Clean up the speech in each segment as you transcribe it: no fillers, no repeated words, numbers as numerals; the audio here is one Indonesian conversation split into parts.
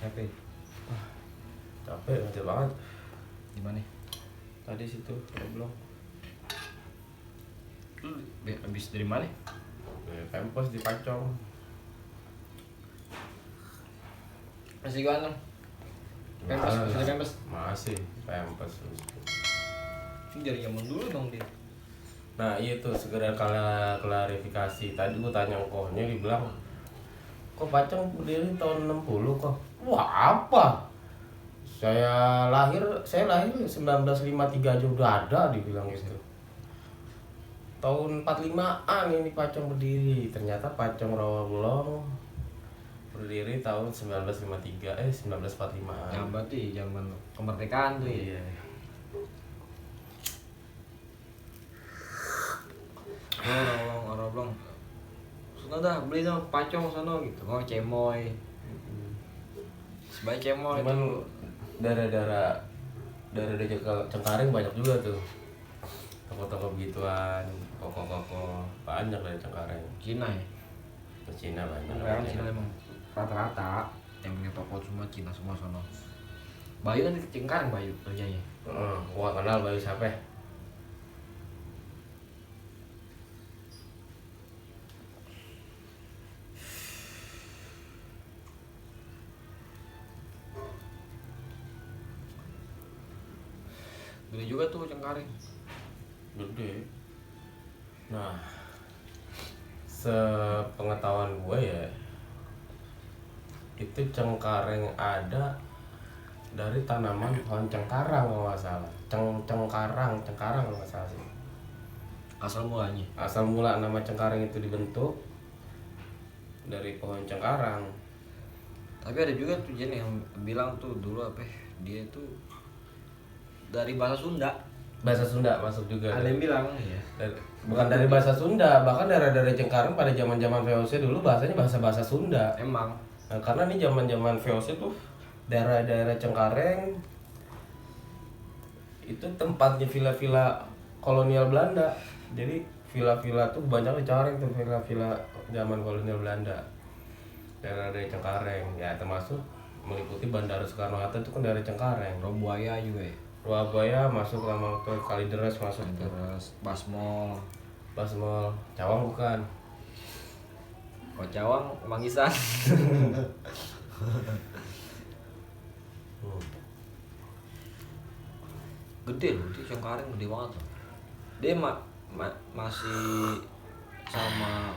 capek. Capek banget. Gimana? Tadi situ goblok. Lu habis dari mana? Pempos di Pacong. Masih ganteng. Pempes, masih ada pempes. Masih pempes. Ini dari zaman dulu dong dia. Nah iya tuh segera klarifikasi. Tadi gua tanya kohnya, dibilang kok Pacong berdiri tahun 60 kok. Wah apa? Saya lahir 1953 aja udah ada, dibilang gitu. Tahun 45-an ini Pacong berdiri. Ternyata Pacong Rawabelong berdiri tahun 1945-an. Ya berarti zaman kemerdekaan tuh ya. Iya. Orang bilang sana dah beli dong Pacong sana gitu. Oh cemoy. Sebaik cemoy. Cuman daerah-daerah Cengkareng banyak juga tuh toko-toko begituan, koko banyak dari Cengkareng. Cina ya. Ke Cina banyak. Orang Cina emang rata-rata yang punya toko semua Cina semua sono. Bayu kan di Cengkareng Bayu kerjanya. Gua kenal Bayu siapa? Gede juga tuh Cengkareng. Gede. Nah, sepengetahuan gue ya, itu Cengkareng ada dari tanaman pohon cengkarang kalau nggak salah. Cengkarang kalau nggak salah sih. Asal mulanya. Asal mula nama Cengkareng itu dibentuk dari pohon cengkarang. Tapi ada juga tuh Jen yang bilang tuh dulu apa dia tuh dari bahasa Sunda. Bahasa Sunda masuk juga. Ada yang bilang ya. Bukan dari bahasa Sunda, bahkan daerah-daerah Cengkareng pada zaman-zaman VOC dulu bahasanya bahasa Sunda. Emang. Nah, karena ini zaman-zaman VOC tuh daerah-daerah Cengkareng itu tempatnya villa-villa kolonial Belanda. Jadi villa-villa tuh banyak di Cengkareng tuh, villa-villa zaman kolonial Belanda. Daerah-daerah Cengkareng ya, termasuk meliputi Bandara Soekarno-Hatta itu kan daerah Cengkareng. Robuaya juga ya. Ruabaya masuk lama ke Kalideres masuk tuh. Terus Basmol. Basmol, Cawang bukan. Oh Cawang Mangisan. Gede loh, itu Cengkareng gede banget loh. Dia masih sama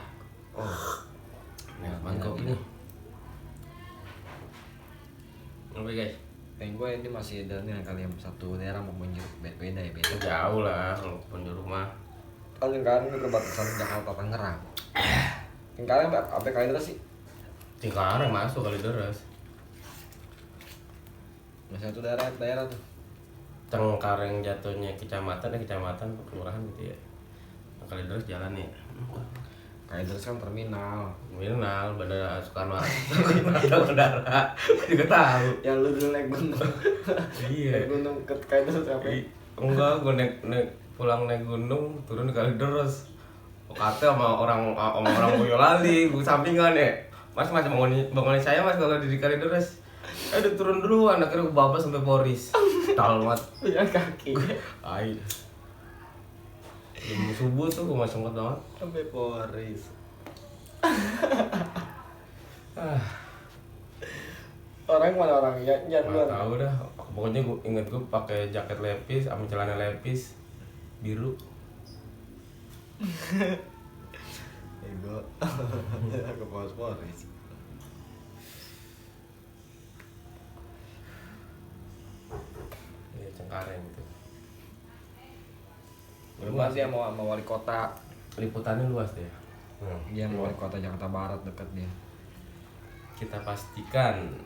Mantap ini. Oke guys. pengen gue ini masih ada nih kali yang satu daerah mau beda ya beda. Jauh lah kalau pun di rumah. Kalau Cengkareng itu perbatasan Jakarta Tangerang. Cengkareng apa kali terus sih? Cengkareng masuk Kalideres. Masih satu daerah tuh. Cengkareng jatuhnya kecamatan ke kelurahan gitu ya. Kalideres jalan ya. Kalideres kan terminal. Terminal Bandara Soekarno-Hatta bandara. Juga tahu. Yang lu dulu naik gunung. Iya. Naik gunung ke Kalideres apa? Enggak, gue pulang naik gunung turun di Kalideres. Kata sama orang Boyolali, gue sampingan ya. Mas bangunin saya mas kalau di Kalideres. Udah turun dulu, akhirnya gue bawa sampai Poris. Talmat. Punya kaki. Air. Jam subuh tuh gue masih sempet banget. Sampai Poris. Orang mana orangnya? Nggak tahu dah. Pokoknya gue inget gue pakai jaket lepis sama celana lepis biru. Ego. Ke Poris. Ya Cengkareng gitu. Luas ya mau wali kota. Liputannya luas deh. Dia mau wali kota Jakarta Barat dekat dia. Kita pastikan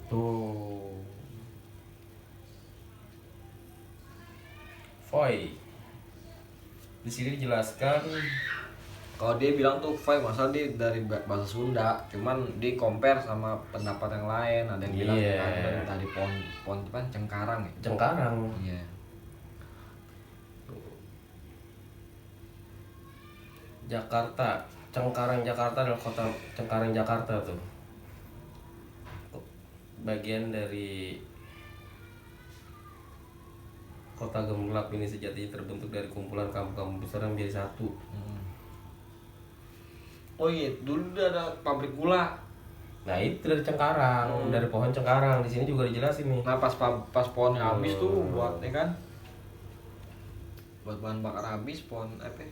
tuh Foy di sini dijelaskan Kalau dia bilang tuh Five masa dia dari bahasa Sunda, cuman dia compare sama pendapat yang lain. Ada yang bilang Iya. ada tadi pohon apa Cengkarang ya. Cengkarang. Iya. Jakarta, Cengkareng Jakarta adalah kota Cengkareng Jakarta tuh. Bagian dari kota gemerlap ini sejatinya terbentuk dari kumpulan kampung-kampung besar yang menjadi satu. Oh iya, dulu udah ada pabrik gula. Nah itu dari Cengkarang, dari pohon Cengkarang. Di sini juga dijelasin nih. Nah pas pohonnya habis tuh buat ya kan, buat bahan bakar habis pohon apa?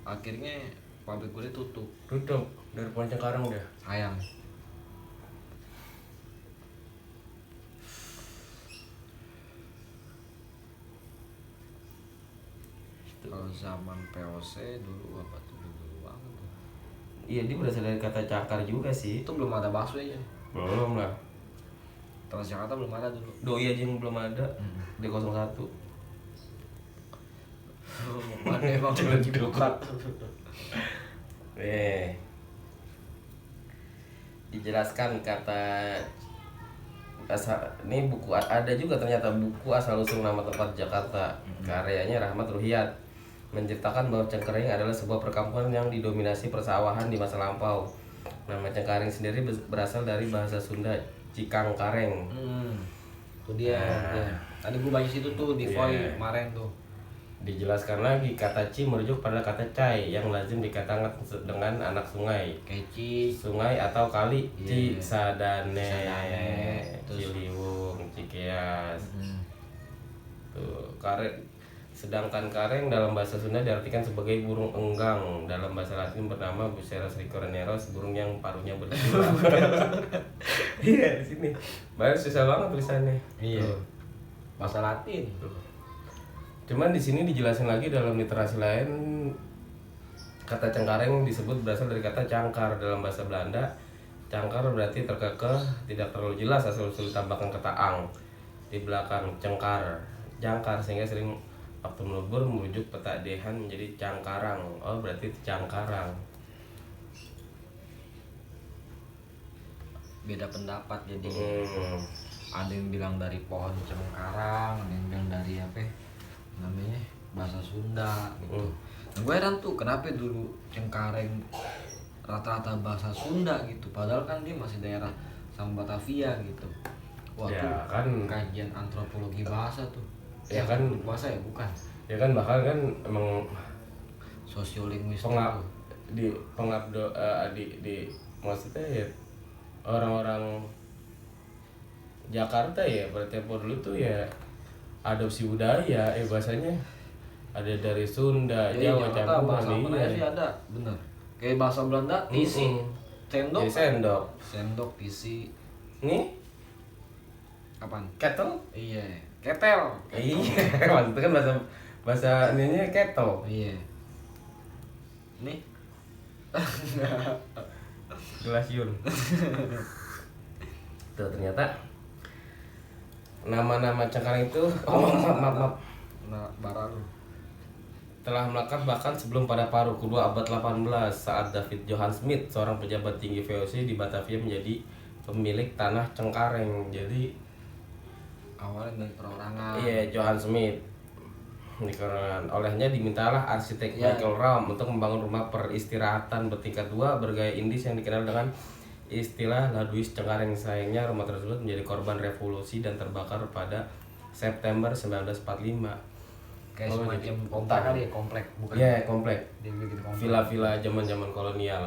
Akhirnya pabrik gula tutup. Tutup dari pohon Cengkarang udah. Sayang. Kalau zaman POC dulu apa tuh dulu banget tuh. Iya dia berasal dari kata cakar juga sih. Itu belum ada busway ya. Belum lah. Transjakarta belum ada dulu. Doi aja yang belum ada. Di 01. Mana emang belum dibuka. Dijelaskan kata asal ini buku ada juga ternyata buku asal usul nama tempat Jakarta. Karyanya Rahmat Ruhiyat menceritakan bahwa Cengkareng adalah sebuah perkampungan yang didominasi persawahan di masa lampau. Nama Cengkareng sendiri berasal dari bahasa Sunda Cikangkareng. Itu dia. Tadi gua baca situ tuh di Voy kemarin tuh. Dijelaskan lagi kata Ci merujuk pada kata Cai yang lazim dikatakan dengan anak sungai. Keci, Sungai atau kali, Iya. Cisadane, Terus- Ciliwung, Cikeas. Tuh, sedangkan kareng dalam bahasa Sunda diartikan sebagai burung enggang. Dalam bahasa Latin bernama Bucerus ricorneros, burung yang paruhnya bercula. Iya, di sini. Baru susah banget tulisannya. Iya. Tuh. bahasa Latin. Cuman di sini dijelasin lagi dalam literasi lain, kata Cengkareng disebut berasal dari kata cangkar dalam bahasa Belanda. Cangkar berarti terkekeh, tidak terlalu jelas asal usul tambahkan kata ang di belakang cengkar, jangkar, sehingga sering waktu melebur merujuk peta dehan menjadi Cangkarang. Oh berarti itu Cangkarang. Beda pendapat jadi. Ada yang bilang dari pohon cengkarang, ada yang bilang dari apa namanya bahasa Sunda gitu. Nah, gue heran tuh kenapa dulu Cengkareng rata-rata bahasa Sunda gitu, padahal kan dia masih daerah sama Batavia gitu. Wah Ya, tuh kan. kajian antropologi bahasa tuh. Ya kan. Bahasa ya bukan. Ya kan bahkan kan emang Sosiolinguistik pengap tuh. di pengabdo di maksudnya ya orang-orang Jakarta ya pada tempo dulu tuh ya adopsi budaya bahasanya ada dari Sunda, Jadi Jawa Jakarta bahasa campuran. apa sih ada, bener. Kayak bahasa Belanda tisi, sendok, Jadi sendok. sendok, tisi, Nih kapan? kettle. Iya, ketel. Iya, maksudnya kan bahasa ininya kettle. Iya. Nih. Gelas yun. Tuh ternyata nama-nama Cengkareng itu maaf. Nah, baru. Telah melekat bahkan sebelum pada paruh kedua abad 18 saat David Johann Smith, seorang pejabat tinggi VOC di Batavia, menjadi pemilik tanah Cengkareng. Jadi Awalnya dari perorangan. iya, Johann Smith. Olehnya dimintalah arsitek Iya. Michael Raum untuk membangun rumah peristirahatan bertingkat 2 bergaya Indis yang dikenal dengan istilah La Duis Cengkareng. Sayangnya rumah tersebut menjadi korban revolusi dan terbakar pada September 1945. Kayak Oh, semacam jadi komplek kali ya, komplek bukan. Iya, komplek. Dia bikin komplek. Villa-villa zaman-zaman kolonial.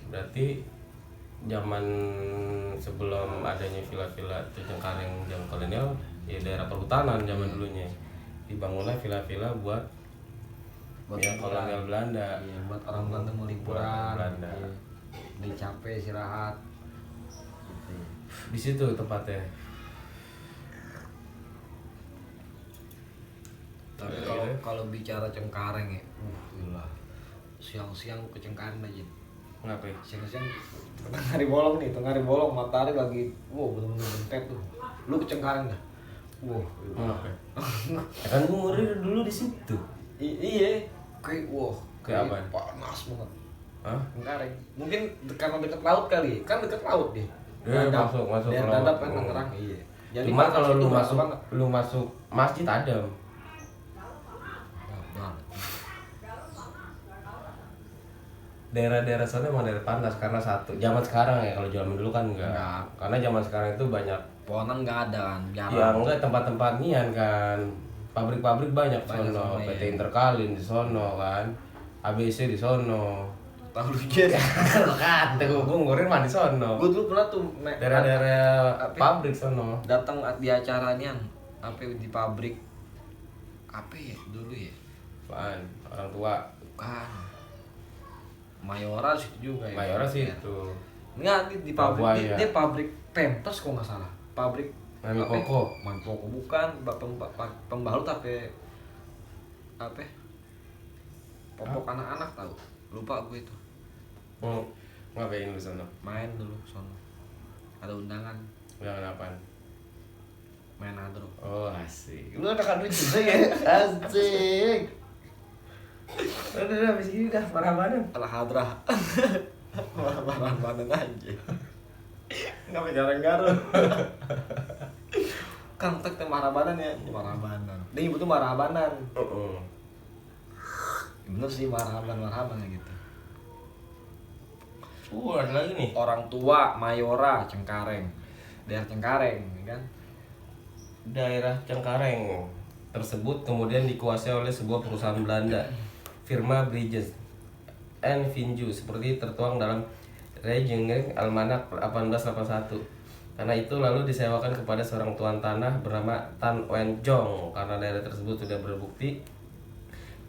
Berarti zaman sebelum adanya villa-villa itu Cengkareng zaman kolonial, ya daerah perhutanan zaman dulunya. Dibangunlah villa-villa buat ya liburan. kolonial Belanda. Iya, buat orang Belanda mau Buat liburan. orang Belanda. Iya. Dia capek istirahat. Gitu. Di situ tempatnya. Tapi kalau bicara Cengkareng ya, gila. Siang-siang ke Cengkareng aja. Ngapain? Siang-siang tengah hari bolong nih, tengah hari bolong matahari lagi, bener-bener bentet tuh. Lu ke Cengkareng dah. Ngapain? Ya kan gue ngeri dulu di situ. Iya, kayak Kayak apa? panas banget. Hah? Cengkareng. Mungkin karena dekat laut kali, kan dekat laut deh. Iya, masuk Daerah ke laut. Dadap kan Tangerang, iya. Jadi Cuma panas kalau itu lu berasa masuk banget. masjid adem. Banget. daerah-daerah sana emang daerah panas karena satu zaman sekarang ya, kalau zaman dulu kan enggak. Enggak. Karena zaman sekarang itu banyak Pohonan nggak ada kan, ya jarang. enggak tempat-tempat nian kan. Pabrik-pabrik banyak Banyak sono, sono, PT iya. Interkalin di sono kan. ABC di sono. Tahu lu jadi. Kan, gue ngurin mah di sono. Gue dulu pernah tuh Daerah-daerah apa? pabrik sono. Datang di acaranya apa di pabrik apa ya dulu ya, Apaan? Orang tua. bukan Mayora situ juga ya. Mayora sih itu. Enggak, di pabrik Pabuaya. dia pabrik Pampers kok nggak salah, pabrik Mami apa ya? Koko. Mami Koko bukan, pembalut apa ya? Popok anak-anak tahu, lupa gue itu. Mau ngapain di sono? Main dulu sono, ada undangan Jangan apaan? main hadro. Oh asik. Lu anak kandung juga ya? Asik. Udah habis ini dah marah-marah. Alah hadra. Marah-marah aja. Nggak jarang garut. Kan tak teh marabanan ya, marabanan. Dia ibu tuh marabanan. Bener sih maraban gitu. Ada lagi nih. Orang tua Mayora Cengkareng. Daerah Cengkareng kan. Daerah Cengkareng tersebut kemudian dikuasai oleh sebuah perusahaan Belanda, firma Bridges and Vinju, seperti tertuang dalam Regening Almanak 1881. Karena itu lalu disewakan kepada seorang tuan tanah bernama Tan Wen Jong, karena daerah tersebut sudah berbukti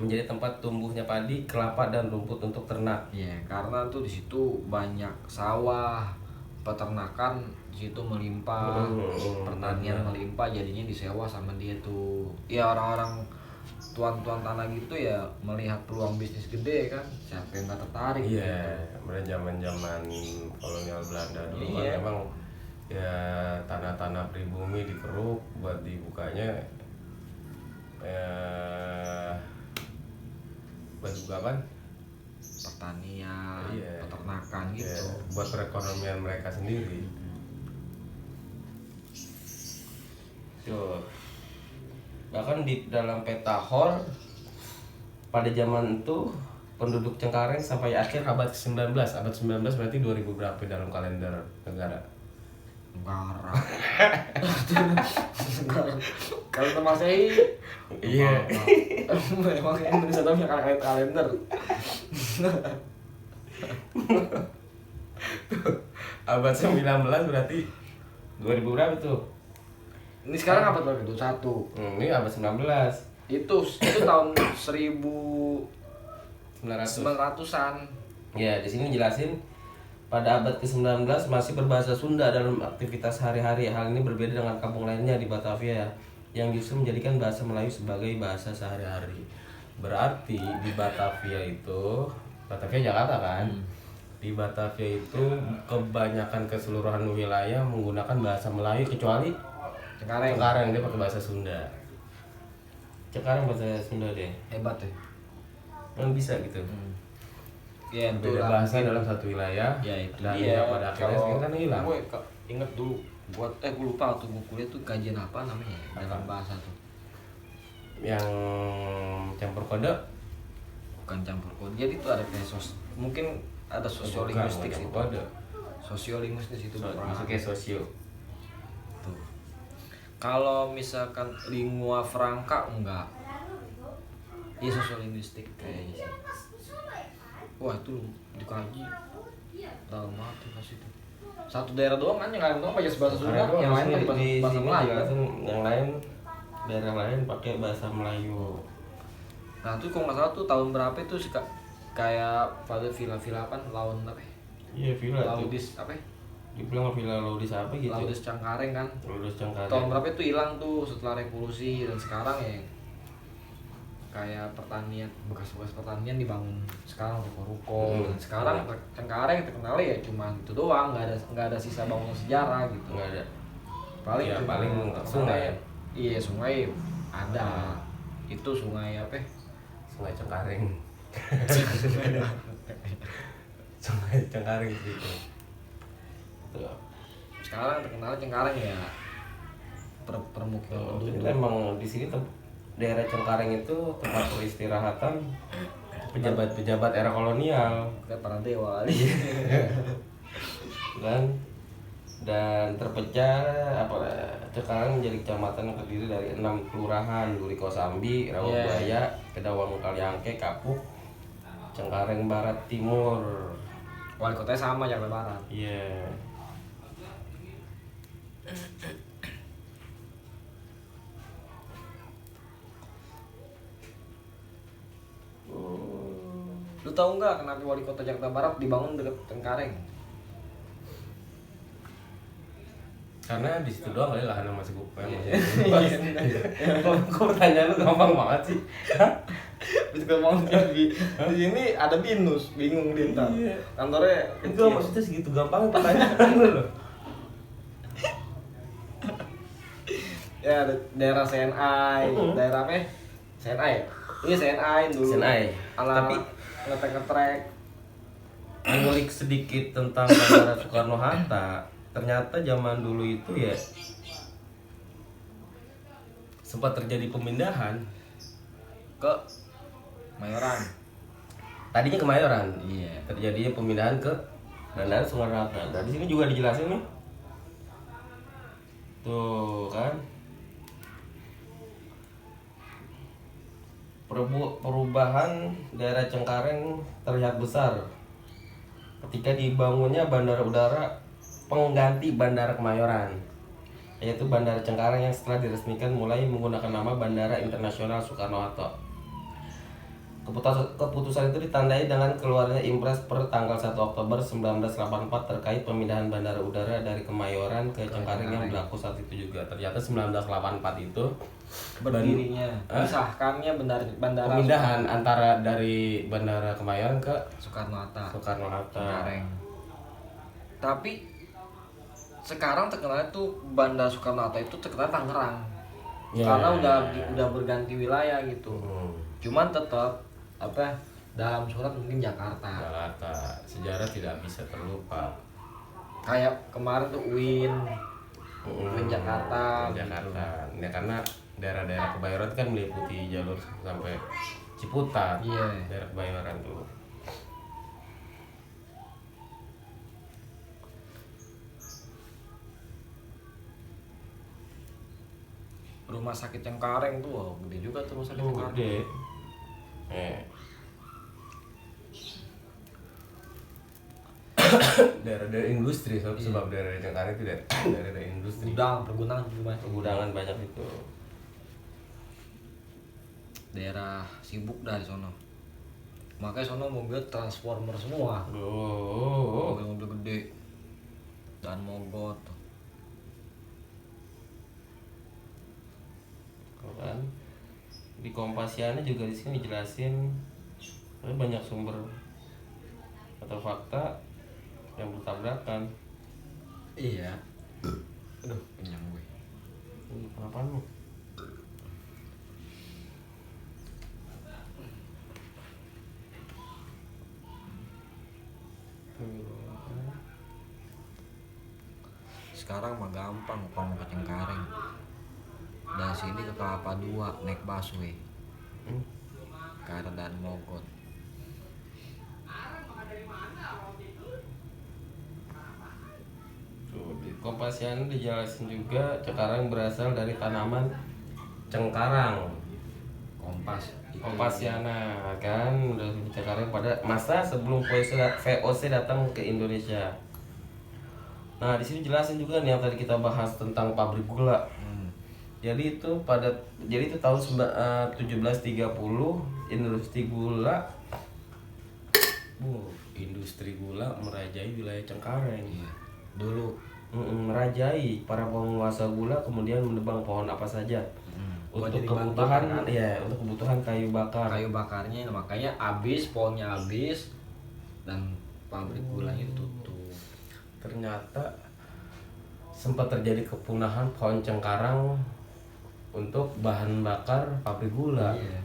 menjadi tempat tumbuhnya padi, kelapa dan rumput untuk ternak. Iya, karena tuh di situ banyak sawah, peternakan di situ melimpah, pertanian melimpah, jadinya disewa sama dia tuh. Ya orang-orang tuan-tuan tanah gitu ya melihat peluang bisnis gede kan, siapa yang nggak tertarik? Iya, pada zaman-zaman kolonial Belanda dulu kan Iya. memang ya tanah-tanah pribumi dikeruk buat dibukanya buat buka apa? Pertanian, Iya. peternakan Ya, gitu. buat perekonomian mereka sendiri. Tuh. Bahkan di dalam peta Hall pada zaman itu penduduk Cengkareng sampai akhir abad ke-19. Abad 19 berarti 2000 berapa dalam kalender negara? Negara. Kalau itu Masehi, Iya. memang Indonesia tuh punya kalender. Abad 19 berarti 2000 berapa tuh? Ini sekarang apa berapa itu? Satu. Ini abad 19. Itu tahun 1900-an. Ya, di sini jelasin pada abad ke-19 masih berbahasa Sunda dalam aktivitas sehari-hari. Hal ini berbeda dengan kampung lainnya di Batavia yang justru menjadikan bahasa Melayu sebagai bahasa sehari-hari. Berarti di Batavia itu, Batavia Jakarta kan? Di Batavia itu kebanyakan keseluruhan wilayah menggunakan bahasa Melayu kecuali Cengkareng. Cengkareng, dia pakai bahasa Sunda. Cengkareng bahasa Sunda deh. Hebat ya. Kan bisa gitu. Ya, itu Beda lah. bahasa dalam satu wilayah. Ya itu dan dia. pada akhirnya Kalau kan hilang. gue inget dulu gue lupa waktu gue kuliah tuh kajian apa namanya ya, dalam bahasa tuh. Yang campur kode Bukan campur kode. Jadi tuh ada kayak mungkin ada sosiolinguistik bukan situ. kode. Sosiolinguistik itu Masuknya sosio. tuh. Kalau misalkan lingua franca enggak. Iya sosiolinguistik kayaknya sih. Wah itu dikaji dalam banget tuh pas itu. Satu daerah doang kan yang lain doang pakai bahasa Sunda, yang lain pakai di bahasa sini Melayu. jelasin yang lain daerah lain pakai bahasa Melayu. Nah tuh kalau nggak salah tuh tahun berapa itu sih kayak pada villa-villa apa lawan apa? Iya villa tuh. Laudis apa? Dibilang villa Laudis apa gitu. Laudis Cengkareng kan. Laudis Cengkareng. Tahun berapa itu hilang tuh setelah revolusi dan sekarang ya kayak pertanian bekas-bekas pertanian dibangun sekarang ruko-ruko dan sekarang Cengkareng terkenal ya cuma itu doang nggak ada sisa bangunan sejarah gitu. Nggak ada. Paling Ya, cuma paling terkenal sungai ya. Iya sungai ada itu sungai apa? Sungai Cengkareng. Sungai Cengkareng gitu. Tuh. Sekarang terkenal Cengkareng ya permukiman Jadi penduduk. emang di sini daerah Cengkareng itu tempat peristirahatan pejabat-pejabat era kolonial kayak para dewa. kan, dan terpecah sekarang menjadi kecamatan yang terdiri dari 6 kelurahan: Duri Kosambi, Rawabuaya, Kedawang Kaliangke, Kapuk, Cengkareng Barat Timur. Wali kotanya sama Jakarta Barat. Iya. Lu tahu nggak kenapa wali kota Jakarta Barat dibangun dekat Cengkareng? Karena di situ doang kali lahan yang masih bebas. Kok pertanyaan lu gampang banget sih? Bisa ngomong di sini ada binus, bingung dia ntar. Iya. Kantornya Enggak, maksudnya segitu gampang pertanyaan lu loh. ya daerah CNI, daerah apa? CNI. Iya CNI dulu. CNI. Ala Tapi ngetrek. ngulik sedikit tentang Bandara Soekarno Hatta, ternyata zaman dulu itu ya sempat terjadi pemindahan Ke Mayoran. tadinya ke Mayoran. Iya. Terjadinya pemindahan ke Bandara Soekarno Hatta. Nah, di sini juga dijelasin nih. Tuh kan. Perubahan daerah Cengkareng terlihat besar ketika dibangunnya bandara udara pengganti Bandara Kemayoran, yaitu Bandara Cengkareng yang setelah diresmikan mulai menggunakan nama Bandara Internasional Soekarno-Hatta. Keputusan itu ditandai dengan keluarnya Impres per tanggal 1 Oktober 1984 terkait pemindahan bandara udara dari Kemayoran ke Cengkareng yang berlaku saat itu juga. Ternyata 1984 itu Berdirinya, disahkannya bandara pemindahan antara dari Bandara Kemayoran ke Soekarno-Hatta. Soekarno-Hatta. Cengkareng. Tapi sekarang terkenalnya tuh Bandara Soekarno-Hatta itu terkenal Tangerang. Ya. Karena udah berganti wilayah gitu. Cuman tetap apa dalam surat mungkin Jakarta. Sejarah tidak bisa terlupa. Kayak kemarin tuh UIN Jakarta. Jakarta. Ya, karena daerah-daerah Kebayoran kan meliputi jalur sampai Ciputat. Iya. Daerah Kebayoran tuh. Rumah sakit Cengkareng tuh, oh, gede juga tuh rumah sakit Cengkareng. Gede. Daerah-daerah industri, sebab daerah Cengkareng itu daerah industri. Pergudangan juga banyak. Pergudangan banyak itu. Daerah sibuk dari sono. Makanya sono mobil transformer semua. Mobil-mobil gede. Dan mogot. Kan di Kompasiana juga di sini dijelasin ada banyak sumber atau fakta yang bertabrakan. Iya. Aduh, kenyang gue. Apaan lu? Sekarang mah gampang kalau mau ke Cengkareng. Dari sini ke Kelapa II naik busway. Ke arah Dan Mogot. Di Kompasiana dijelasin juga Cengkareng berasal dari tanaman cengkarang. Kompasiana kan udah Cengkareng pada masa sebelum VOC datang ke Indonesia. Nah, di sini jelasin juga nih yang tadi kita bahas tentang pabrik gula. Jadi itu tahun 1730 industri gula merajai wilayah Cengkareng. Iya. Dulu Merajai para penguasa gula kemudian menebang pohon apa saja untuk kebutuhan untuk kebutuhan kayu bakar. Kayu bakarnya makanya pohonnya habis dan pabrik gulanya tutup. Ternyata sempat terjadi kepunahan pohon cengkarang untuk bahan bakar pabrik gula. Iya.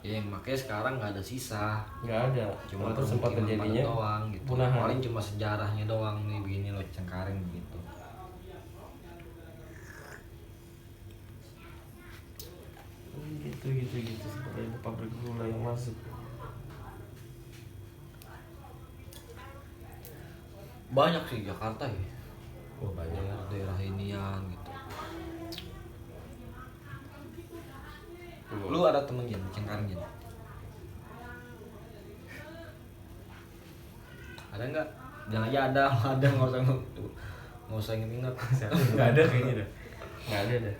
Iya, makanya sekarang nggak ada sisa. Nggak ada. Cuma itu sempat terjadinya doang gitu. punahan. Paling cuma sejarahnya doang nih begini loh Cengkareng begitu. gitu seperti ada pabrik gula yang masuk. Banyak sih Jakarta ya. Oh banyak. Daerah inian gitu. Lu ada temen Jen, Cengkareng Jen? Ada nggak? Jangan aja ada nggak usah inget-inget. Nggak ada kayaknya dah. Nggak ada dah.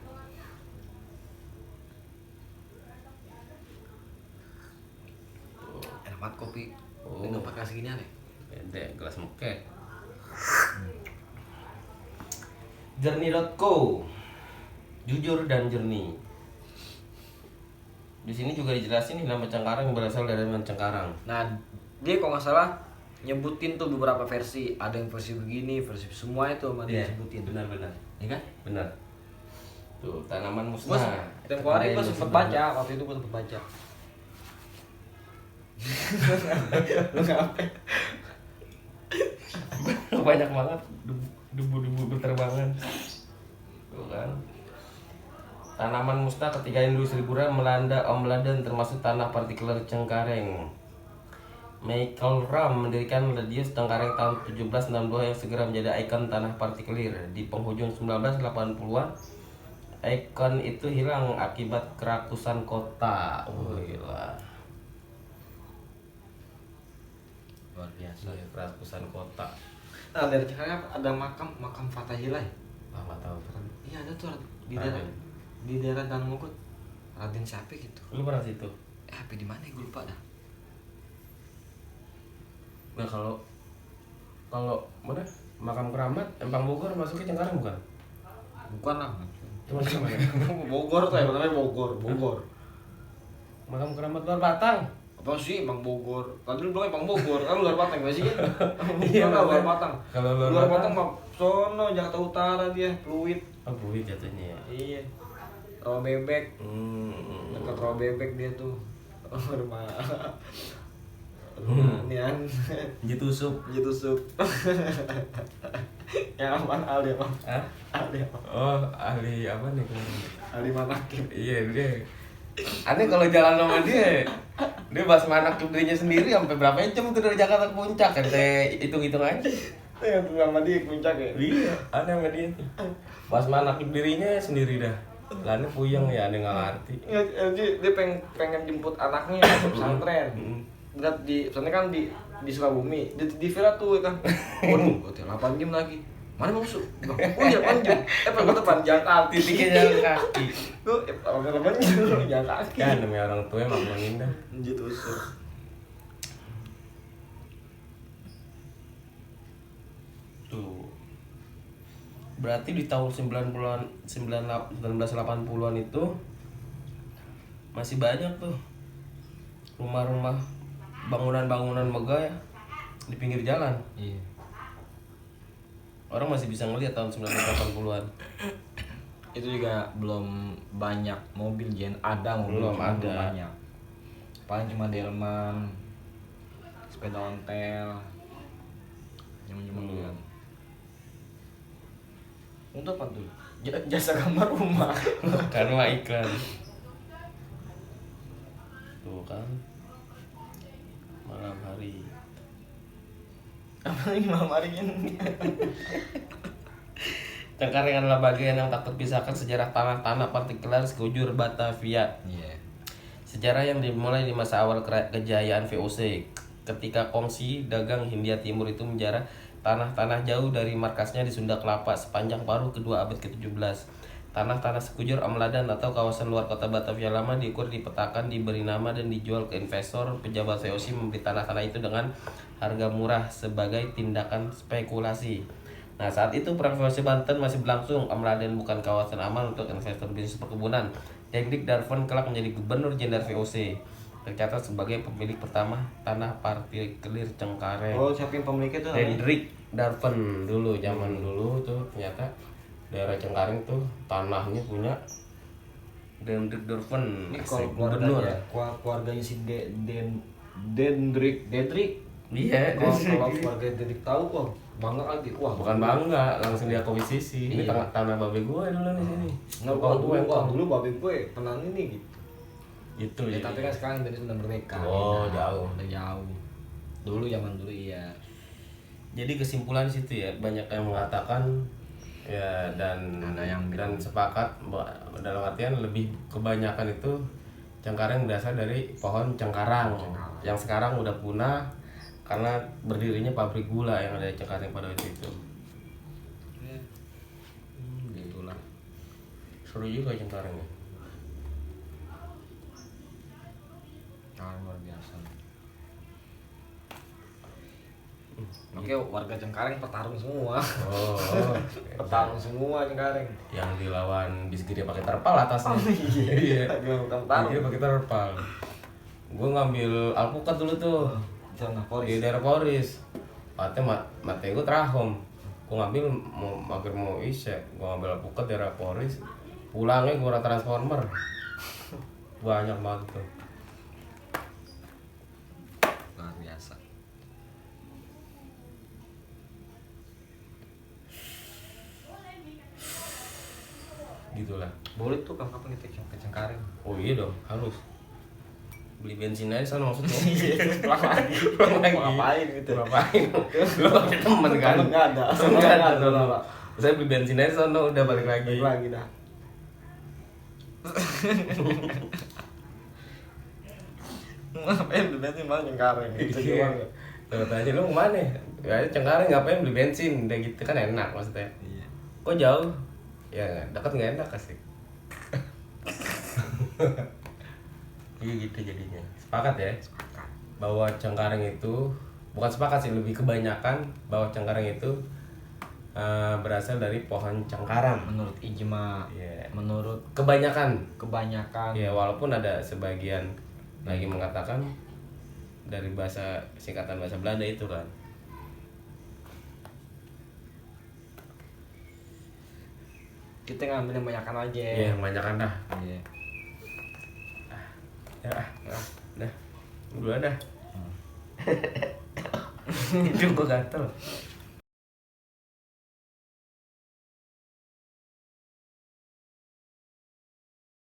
Enak banget kopi. Oh. Ini nggak pakai segini aneh. Beda gelas mekek. Jernih.co, jujur dan jernih. Di sini juga dijelasin nih nama Cengkareng berasal dari nama Cengkareng. Nah, dia kalau nggak salah nyebutin tuh beberapa versi. Ada yang versi begini, versi semua itu sama dia sebutin. Benar. Iya kan? Benar. Tuh tanaman Gua musnah. tempo hari gue sempet baca, waktu itu gue sempet baca. Lu ngapain? Banyak banget debu-debu berterbangan. Tuh kan. Tanaman musnah ketika industri gula melanda Om Laden termasuk tanah partikeler Cengkareng. Michael Ram mendirikan Radius Cengkareng tahun 1762 yang segera menjadi ikon tanah partikelir. Di penghujung 1980-an, ikon itu hilang akibat kerakusan kota. Oh, gila. Luar biasa. Iya, kerakusan kota. Nah, dari Cengkareng ada makam Fathahillah. Ah, nggak tahu. Iya ada tuh di daerah Danau Mogot. Raden siapa gitu. Lu pernah situ? Apa di mana? Gue lupa dah. Nah kalau mana makam keramat Empang Bogor masuknya Cengkareng bukan? Bukan lah. Cuma di mana? Bogor tuh ya, namanya Bogor. Makam keramat Luar Batang. Apa sih Emang Bogor? Tadi lu bilang Emang Bogor, kan Luar Batang gak sih? Iya, Luar Batang. Kalau Luar Batang mah sono Jakarta Utara dia, Pluit. Oh, Buit jatuhnya ya. Iya. Rawa Bebek. Dekat Rawa Bebek dia tuh. Rumah nian. Jitusuk. Yang aman Ali apa? Hah? Ali apa? Oh, ahli apa nih? Ali Manakib. Iya, dia. Aneh kalau jalan sama dia bahas manakib dirinya sendiri sampai berapa jam tuh dari Jakarta ke Puncak kan saya hitung-hitung aja. Yang tuh sama dia puncak ya. Iya, aneh sama dia. Bahas manakib dirinya sendiri dah. Lah aneh puyeng ya, aneh nggak ngerti. Dia pengen jemput anaknya ke pesantren. Berat di pesantren kan di Sukabumi. Di villa tuh kan. Waduh, hotel 8 jam lagi. Mana mau masuk? Oh iya 8 jam. Pada depan jalan kaki. Titiknya jalan kaki. Tuh, 8 jam jalan kaki. Kan namanya orang tua emang mengindah. Gitu usur. Tuh. Berarti di tahun 90-an 1980-an itu masih banyak tuh rumah-rumah bangunan-bangunan megah ya di pinggir jalan. Iya. Orang masih bisa ngeliat tahun 1980-an. Itu juga belum banyak mobil ada mobil Belum cuma ada. banyak. Paling cuma delman, sepeda ontel, nyaman dulu. Untuk apa tuh? Jasa gambar rumah. Karena iklan. Tuh kan. Malam hari. Apa lagi malam hari ini? Cengkareng adalah bagian yang tak terpisahkan sejarah tanah-tanah partikeler sekujur Batavia. Iya. Sejarah yang dimulai di masa awal kejayaan VOC ketika kongsi dagang Hindia Timur itu menjarah tanah-tanah jauh dari markasnya di Sunda Kelapa sepanjang paruh kedua abad ke-17. Tanah-tanah sekujur Om Laden atau kawasan luar kota Batavia lama diukur, dipetakan, diberi nama dan dijual ke investor. Pejabat VOC membeli tanah-tanah itu dengan harga murah sebagai tindakan spekulasi. Nah, saat itu perang VOC Banten masih berlangsung. Om Laden bukan kawasan aman untuk investor bisnis perkebunan. Hendrik Darvan kelak menjadi gubernur jenderal VOC. Tercatat sebagai pemilik pertama tanah partikelir Cengkareng. Oh, siapa yang pemiliknya tuh? Hendrik Darvan dulu, zaman dulu tuh ternyata daerah Cengkareng tuh tanahnya punya Hendrik Darvan. Ini kalau keluarganya si Dendrik. Iya, Kalau keluarga Dendrik tahu kok bangga lagi. Wah, bukan bangga, langsung dia akuisisi. Ini Iya. tanah babe gue dulu di sini. Nggak, dulu babe gue pernah ini gitu. Itu Ya, jadi. tapi kan sekarang Indonesia sudah merdeka. Oh, beda. jauh. Udah jauh. Dulu zaman dulu iya. Jadi kesimpulan situ ya, banyak yang mengatakan ya, dan Ada yang dan sepakat dalam artian lebih kebanyakan itu cengkareng berasal dari pohon cengkareng yang sekarang udah punah karena berdirinya pabrik gula yang ada di Cengkareng pada waktu itu. Ya. Gitulah. Seru juga Cengkareng ya. Luar biasa. Oke, warga Cengkareng petarung semua. Oh, Petarung semua Cengkareng. yang dilawan bis gede pakai terpal atasnya. Iya. Gimana bukan petarung? Dia pakai terpal. Gue ngambil alpukat dulu tuh Di sana di Polis. daerah Poris. Mate gue terahom. Gue ngambil mampir mau isya. Gue ngambil alpukat daerah Poris. Pulangnya gue transformer. Banyak banget tuh. Luar biasa. Gitulah. Boleh tuh kapan kita ke Cengkareng. Oh iya dong, harus. Beli bensin aja sana maksudnya. Pulang lagi. Pulang lagi. Mau ngapain gitu. Ngapain? Lu pakai temen kan? Temen nggak ada. Enggak ada. Nggak ada. Sono. Saya beli bensin aja sana udah balik lagi. Balik lagi dah. Ngapain beli bensin malah Cengkareng. Gitu Iya. doang. Tuh tanya lu kemana? Ya Cengkareng ngapain beli bensin? Udah gitu kan enak maksudnya. Iya. Kok jauh? Ya dekat nggak enak asik. Iya gitu jadinya. Sepakat ya? Sepakat. Bahwa Cengkareng itu bukan sepakat sih, lebih kebanyakan bahwa Cengkareng itu berasal dari pohon cengkareng. Menurut ijma, Iya. menurut Kebanyakan. kebanyakan. Ya walaupun ada sebagian lagi mengatakan dari bahasa singkatan bahasa Belanda itu kan. Kita ngambil yang banyakan aja. Iya, kebanyakan dah. Iya. Ya, dah. Dulu dah. Itu gua gatel.